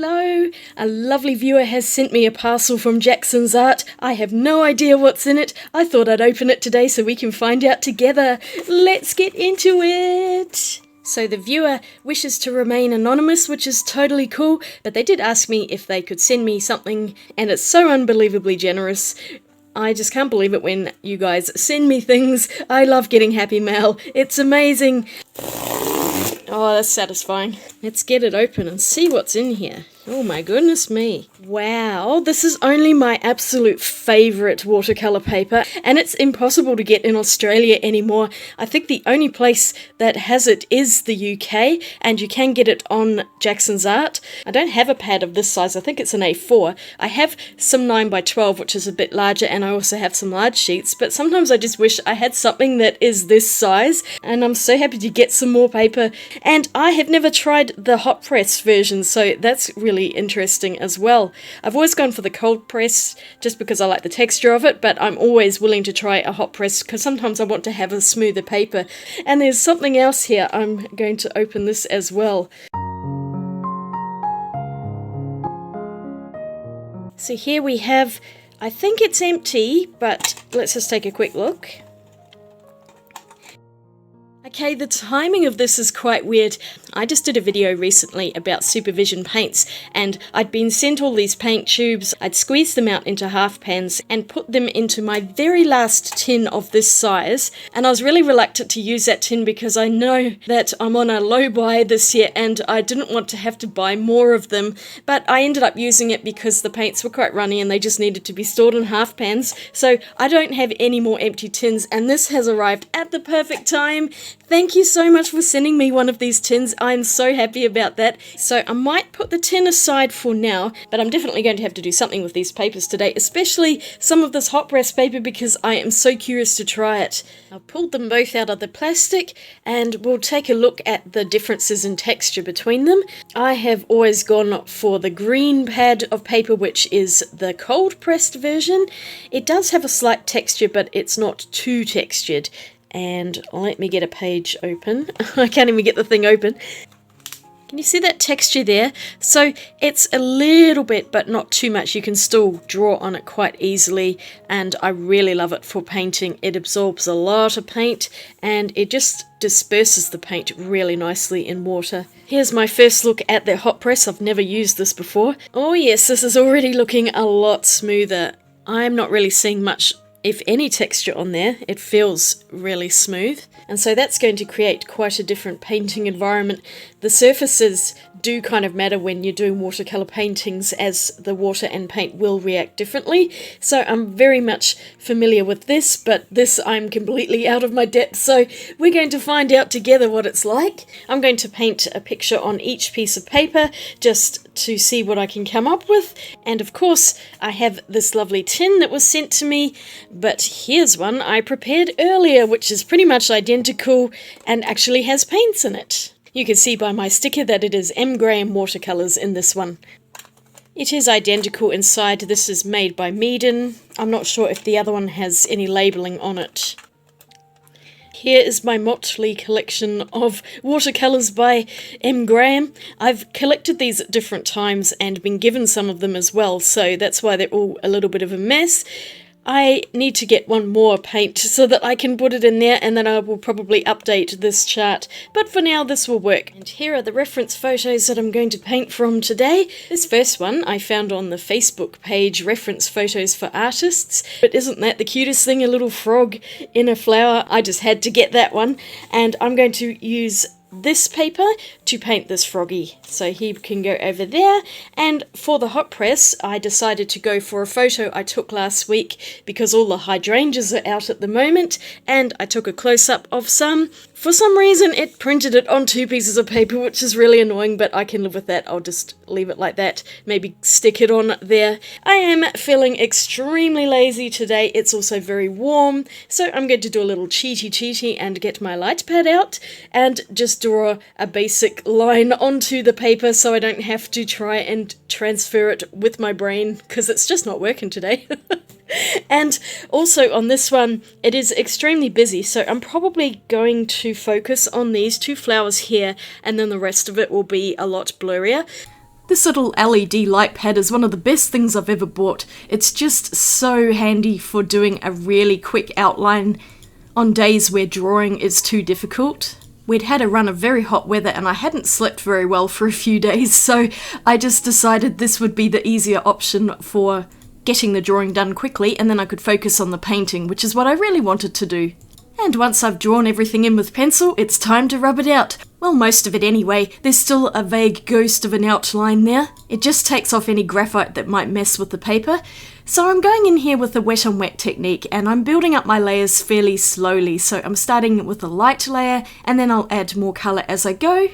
Hello! A lovely viewer has sent me a parcel from Jackson's Art. I have no idea what's in it. I thought I'd open it today so we can find out together. Let's get into it! So the viewer wishes to remain anonymous, which is totally cool, but they did ask me if they could send me something, and it's so unbelievably generous. I just can't believe it when you guys send me things. I love getting happy mail. It's amazing. Oh, that's satisfying. Let's get it open and see what's in here. Oh my goodness me. Wow, this is only my absolute favourite watercolour paper, and it's impossible to get in Australia anymore. I think the only place that has it is the UK, and you can get it on Jackson's Art. I don't have a pad of this size, I think it's an A4. I have some 9x12, which is a bit larger, and I also have some large sheets, but sometimes I just wish I had something that is this size, and I'm so happy to get some more paper. And I have never tried the hot press version, so that's really interesting as well. I've always gone for the cold press just because I like the texture of it, but I'm always willing to try a hot press because sometimes I want to have a smoother paper. And there's something else here. I'm going to open this as well. So here we have, I think it's empty, but let's just take a quick look. Okay, the timing of this is quite weird. I just did a video recently about supervision paints, and I'd been sent all these paint tubes. I'd squeezed them out into half pans and put them into my very last tin of this size, and I was really reluctant to use that tin because I know that I'm on a low buy this year and I didn't want to have to buy more of them, but I ended up using it because the paints were quite runny and they just needed to be stored in half pans, so I don't have any more empty tins, and this has arrived at the perfect time. Thank you so much for sending me one of these tins. I'm so happy about that. So I might put the tin aside for now, but I'm definitely going to have to do something with these papers today, especially some of this hot press paper because I am so curious to try it. I've pulled them both out of the plastic and we'll take a look at the differences in texture between them. I have always gone for the green pad of paper, which is the cold pressed version. It does have a slight texture, but it's not too textured. And let me get a page open. I can't even get the thing open. Can you see that texture there? So it's a little bit, but not too much. You can still draw on it quite easily, and I really love it for painting. It absorbs a lot of paint, and it just disperses the paint really nicely in water. Here's my first look at the hot press. I've never used this before. Oh yes, this is already looking a lot smoother. I'm not really seeing much, if any, texture on there. It feels really smooth, and so that's going to create quite a different painting environment. The surfaces do kind of matter when you're doing watercolor paintings, as the water and paint will react differently. So I'm very much familiar with this, but this I'm completely out of my depth, so we're going to find out together what it's like. I'm going to paint a picture on each piece of paper just to see what I can come up with, and of course I have this lovely tin that was sent to me, but here's one I prepared earlier which is pretty much identical and actually has paints in it. You can see by my sticker that it is M. Graham watercolours in this one. It is identical inside. This is made by Meaden. I'm not sure if the other one has any labelling on it. Here is my motley collection of watercolours by M. Graham. I've collected these at different times and been given some of them as well, so that's why they're all a little bit of a mess. I need to get one more paint so that I can put it in there, and then I will probably update this chart. But for now, this will work. And here are the reference photos that I'm going to paint from today. This first one I found on the Facebook page, Reference Photos for Artists. But isn't that the cutest thing? A little frog in a flower. I just had to get that one. And I'm going to use this paper to paint this froggy, so he can go over there. And for the hot press, I decided to go for a photo I took last week because all the hydrangeas are out at the moment, and I took a close-up of some. For some reason it printed it on 2 pieces of paper, which is really annoying, but I can live with that. I'll just leave it like that, maybe stick it on there. I am feeling extremely lazy today. It's also very warm, so I'm going to do a little cheaty and get my light pad out and just draw a basic line onto the paper so I don't have to try and transfer it with my brain because it's just not working today. And also on this one, it is extremely busy, so I'm probably going to focus on these 2 flowers here, and then the rest of it will be a lot blurrier. This little LED light pad is one of the best things I've ever bought. It's just so handy for doing a really quick outline on days where drawing is too difficult. We'd had a run of very hot weather and I hadn't slept very well for a few days, so I just decided this would be the easier option for getting the drawing done quickly, and then I could focus on the painting, which is what I really wanted to do. And once I've drawn everything in with pencil, it's time to rub it out. Well, most of it anyway. There's still a vague ghost of an outline there. It just takes off any graphite that might mess with the paper. So I'm going in here with the wet on wet technique, and I'm building up my layers fairly slowly. So I'm starting with a light layer, and then I'll add more colour as I go.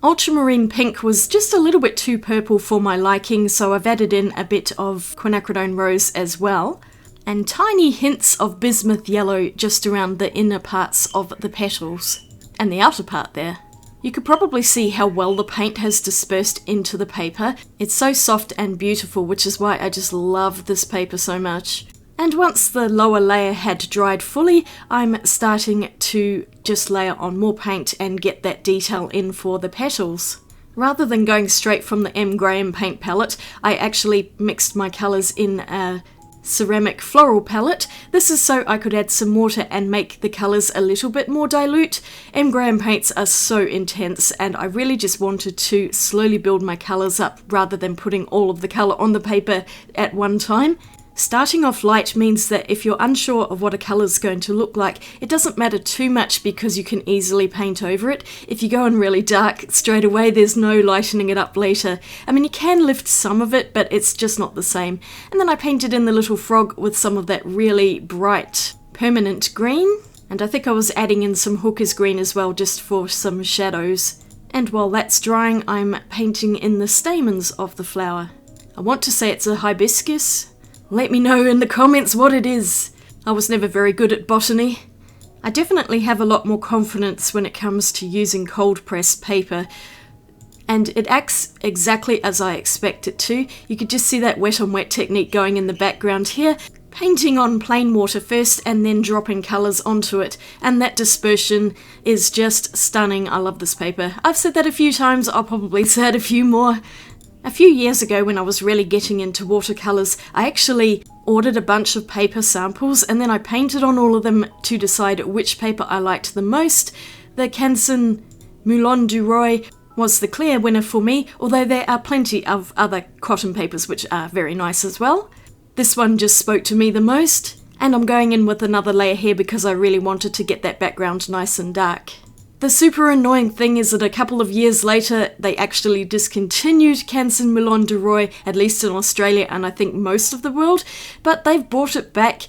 Ultramarine pink was just a little bit too purple for my liking, so I've added in a bit of quinacridone rose as well. And tiny hints of bismuth yellow just around the inner parts of the petals and the outer part there. You could probably see how well the paint has dispersed into the paper. It's so soft and beautiful, which is why I just love this paper so much. And once the lower layer had dried fully, I'm starting to just layer on more paint and get that detail in for the petals. Rather than going straight from the M. Graham paint palette, I actually mixed my colours in a ceramic floral palette. This is so I could add some water and make the colours a little bit more dilute. M. Graham paints are so intense, and I really just wanted to slowly build my colours up rather than putting all of the colour on the paper at one time. Starting off light means that if you're unsure of what a colour is going to look like, it doesn't matter too much because you can easily paint over it. If you go in really dark straight away, there's no lightening it up later. I mean, you can lift some of it, but it's just not the same. And then I painted in the little frog with some of that really bright permanent green. And I think I was adding in some hooker's green as well, just for some shadows. And while that's drying, I'm painting in the stamens of the flower. I want to say it's a hibiscus. Let me know in the comments what it is. I was never very good at botany. I definitely have a lot more confidence when it comes to using cold pressed paper, and it acts exactly as I expect it to. You could just see that wet on wet technique going in the background here, painting on plain water first and then dropping colours onto it, and that dispersion is just stunning. I love this paper. I've said that a few times, I'll probably say it a few more. A few years ago, when I was really getting into watercolours, I actually ordered a bunch of paper samples and then I painted on all of them to decide which paper I liked the most. The Canson Moulin du Roi was the clear winner for me, although there are plenty of other cotton papers which are very nice as well. This one just spoke to me the most, and I'm going in with another layer here because I really wanted to get that background nice and dark. The super annoying thing is that a couple of years later, they actually discontinued Canson Moulin du Roi, at least in Australia and I think most of the world, but they've brought it back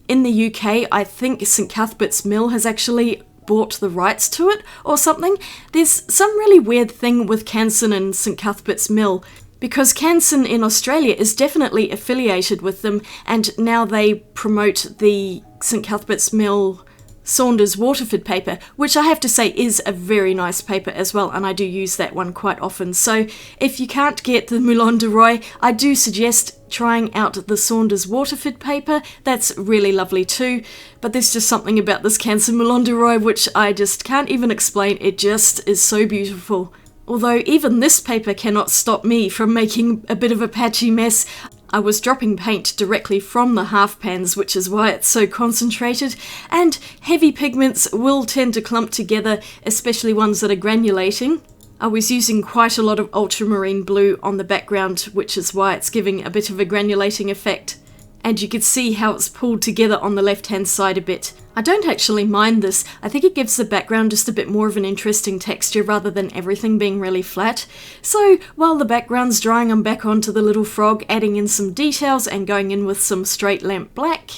in the UK. I think St Cuthbert's Mill has actually bought the rights to it or something. There's some really weird thing with Canson and St Cuthbert's Mill, because Canson in Australia is definitely affiliated with them, and now they promote the St Cuthbert's Mill Saunders Waterford paper, which I have to say is a very nice paper as well, and I do use that one quite often. So if you can't get the Moulin du Roi, I do suggest trying out the Saunders Waterford paper. That's really lovely too, but there's just something about this Canson Moulin du Roi which I just can't even explain. It just is so beautiful. Although even this paper cannot stop me from making a bit of a patchy mess. I was dropping paint directly from the half pans, which is why it's so concentrated, and heavy pigments will tend to clump together, especially ones that are granulating. I was using quite a lot of ultramarine blue on the background, which is why it's giving a bit of a granulating effect. And you can see how it's pulled together on the left hand side a bit. I don't actually mind this. I think it gives the background just a bit more of an interesting texture rather than everything being really flat. So while the background's drying, I'm back onto the little frog, adding in some details and going in with some straight lamp black.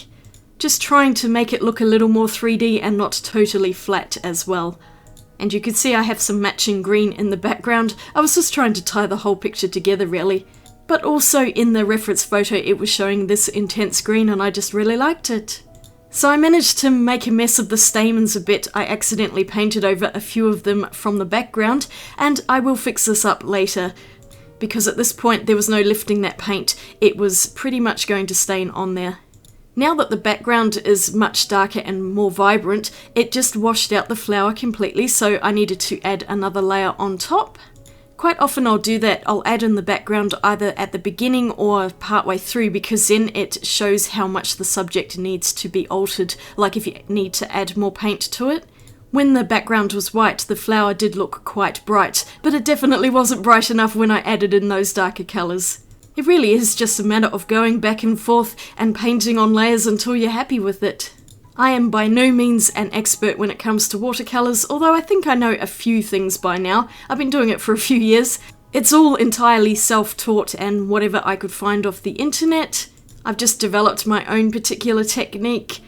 Just trying to make it look a little more 3D and not totally flat as well. And you can see I have some matching green in the background. I was just trying to tie the whole picture together really. But also in the reference photo it was showing this intense green and I just really liked it. So I managed to make a mess of the stamens a bit. I accidentally painted over a few of them from the background, and I will fix this up later because at this point there was no lifting that paint. It was pretty much going to stain on there. Now that the background is much darker and more vibrant, it just washed out the flower completely, so I needed to add another layer on top. Quite often I'll do that, I'll add in the background either at the beginning or partway through, because then it shows how much the subject needs to be altered, like if you need to add more paint to it. When the background was white, the flower did look quite bright, but it definitely wasn't bright enough when I added in those darker colours. It really is just a matter of going back and forth and painting on layers until you're happy with it. I am by no means an expert when it comes to watercolours, although I think I know a few things by now. I've been doing it for a few years. It's all entirely self-taught and whatever I could find off the internet. I've just developed my own particular technique.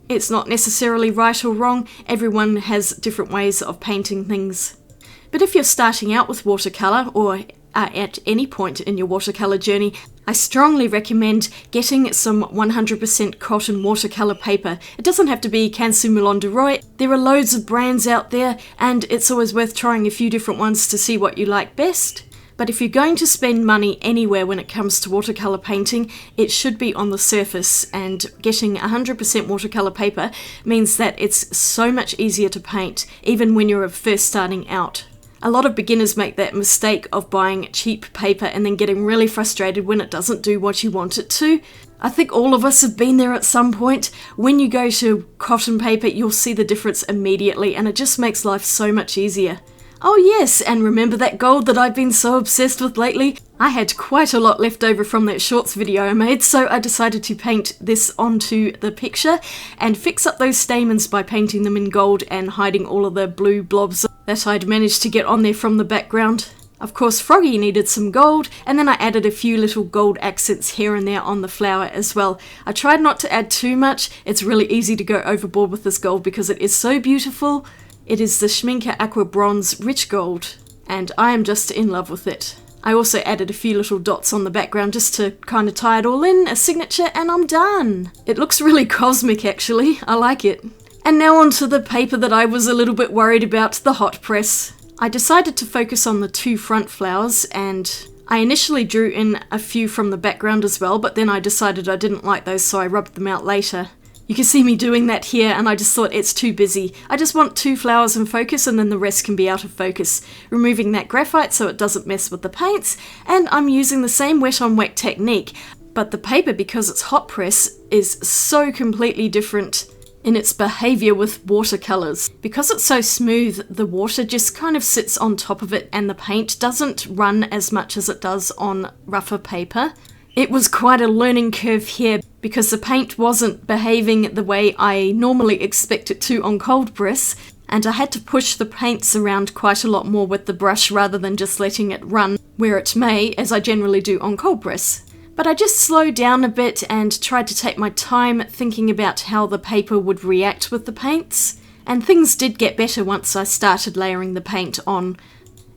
It's not necessarily right or wrong, everyone has different ways of painting things. But if you're starting out with watercolour, or at any point in your watercolour journey, I strongly recommend getting some 100% cotton watercolour paper. It doesn't have to be Cansu Moulin de Roy. There are loads of brands out there, and it's always worth trying a few different ones to see what you like best. But if you're going to spend money anywhere when it comes to watercolour painting, it should be on the surface, and getting 100% watercolour paper means that it's so much easier to paint, even when you're first starting out. A lot of beginners make that mistake of buying cheap paper and then getting really frustrated when it doesn't do what you want it to. I think all of us have been there at some point. When you go to cotton paper, you'll see the difference immediately, and it just makes life so much easier. Oh yes, and remember that gold that I've been so obsessed with lately? I had quite a lot left over from that shorts video I made, so I decided to paint this onto the picture and fix up those stamens by painting them in gold and hiding all of the blue blobs that I'd managed to get on there from the background. Of course, Froggy needed some gold, and then I added a few little gold accents here and there on the flower as well. I tried not to add too much. It's really easy to go overboard with this gold because it is so beautiful. It is the Schmincke Aqua Bronze Rich Gold, and I am just in love with it. I also added a few little dots on the background just to kind of tie it all in, a signature, and I'm done. It looks really cosmic actually, I like it. And now onto the paper that I was a little bit worried about, the hot press. I decided to focus on the two front flowers, and I initially drew in a few from the background as well, but then I decided I didn't like those, so I rubbed them out later. You can see me doing that here, and I just thought it's too busy. I just want two flowers in focus and then the rest can be out of focus. Removing that graphite so it doesn't mess with the paints, and I'm using the same wet on wet technique, but the paper, because it's hot press, is so completely different in its behaviour with watercolours. Because it's so smooth, the water just kind of sits on top of it and the paint doesn't run as much as it does on rougher paper. It was quite a learning curve here because the paint wasn't behaving the way I normally expect it to on cold press, and I had to push the paints around quite a lot more with the brush rather than just letting it run where it may, as I generally do on cold press. But I just slowed down a bit and tried to take my time thinking about how the paper would react with the paints, and things did get better once I started layering the paint on,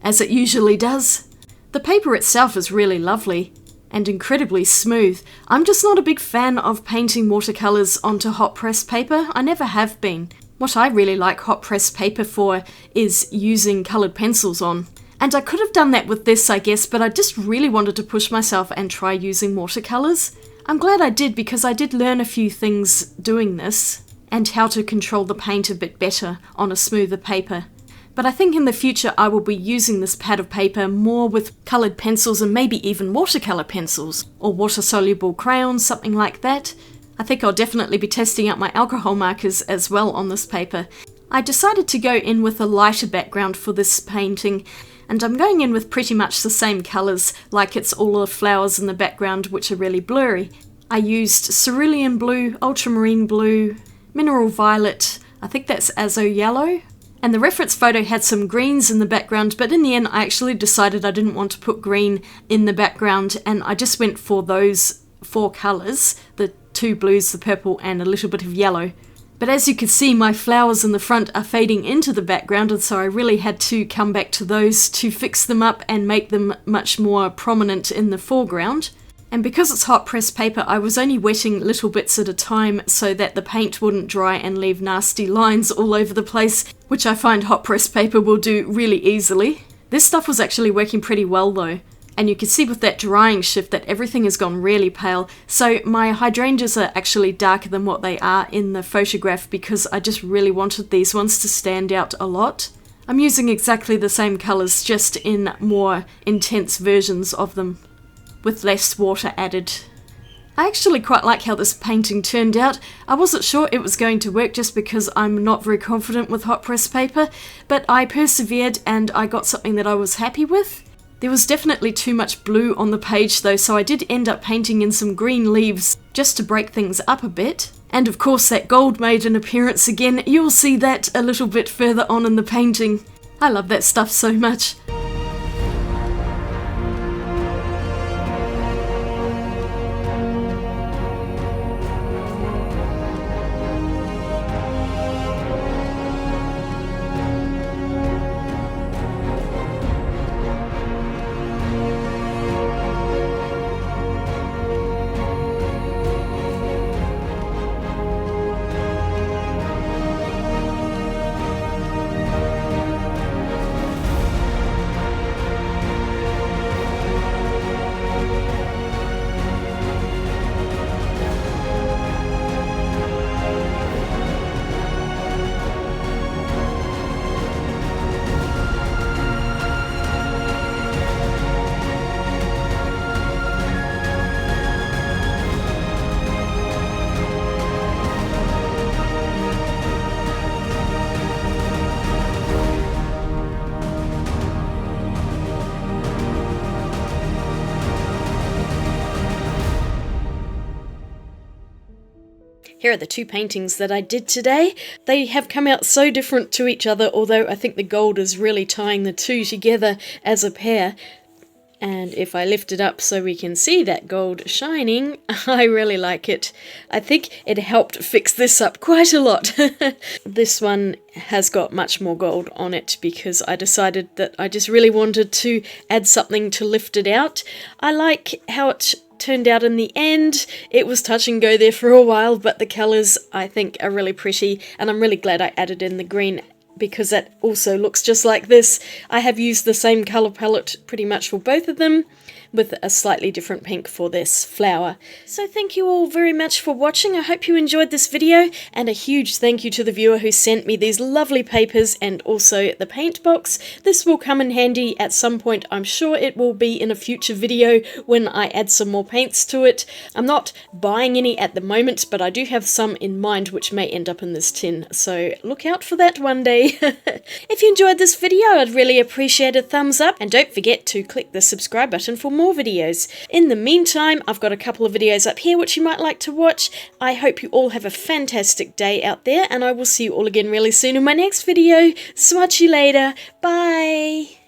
as it usually does. The paper itself is really lovely and incredibly smooth. I'm just not a big fan of painting watercolours onto hot press paper. I never have been. What I really like hot press paper for is using coloured pencils on. And I could have done that with this, I guess, but I just really wanted to push myself and try using watercolours. I'm glad I did, because I did learn a few things doing this, and how to control the paint a bit better on a smoother paper. But I think in the future I will be using this pad of paper more with coloured pencils and maybe even watercolour pencils or water-soluble crayons, something like that. I think I'll definitely be testing out my alcohol markers as well on this paper. I decided to go in with a lighter background for this painting, and I'm going in with pretty much the same colours, like it's all the flowers in the background which are really blurry. I used cerulean blue, ultramarine blue, mineral violet, I think that's azo yellow. And the reference photo had some greens in the background, but in the end I actually decided I didn't want to put green in the background, and I just went for those four colours, the two blues, the purple, and a little bit of yellow. But as you can see, my flowers in the front are fading into the background, and so I really had to come back to those to fix them up and make them much more prominent in the foreground. And because it's hot press paper, I was only wetting little bits at a time so that the paint wouldn't dry and leave nasty lines all over the place, which I find hot press paper will do really easily. This stuff was actually working pretty well though, and you can see with that drying shift that everything has gone really pale, so my hydrangeas are actually darker than what they are in the photograph because I just really wanted these ones to stand out a lot. I'm using exactly the same colours, just in more intense versions of them, with less water added. I actually quite like how this painting turned out. I wasn't sure it was going to work just because I'm not very confident with hot press paper, but I persevered and I got something that I was happy with. There was definitely too much blue on the page though, so I did end up painting in some green leaves just to break things up a bit. And of course that gold made an appearance again. You'll see that a little bit further on in the painting. I love that stuff so much. Here are the two paintings that I did today. They have come out so different to each other, although I think the gold is really tying the two together as a pair. And if I lift it up so we can see that gold shining, I really like it. I think it helped fix this up quite a lot. This one has got much more gold on it because I decided that I just really wanted to add something to lift it out. I like how it turned out in the end. It was touch and go there for a while, but the colours I think are really pretty, and I'm really glad I added in the green because that also looks just like this. I have used the same colour palette pretty much for both of them, with a slightly different pink for this flower. So thank you all very much for watching. I hope you enjoyed this video, and a huge thank you to the viewer who sent me these lovely papers and also the paint box. This will come in handy at some point. I'm sure it will be in a future video when I add some more paints to it. I'm not buying any at the moment, but I do have some in mind which may end up in this tin, so look out for that one day. If you enjoyed this video, I'd really appreciate a thumbs up, and don't forget to click the subscribe button for more videos. In the meantime, I've got a couple of videos up here which you might like to watch. I hope you all have a fantastic day out there, and I will see you all again really soon in my next video. Swatch you later. Bye!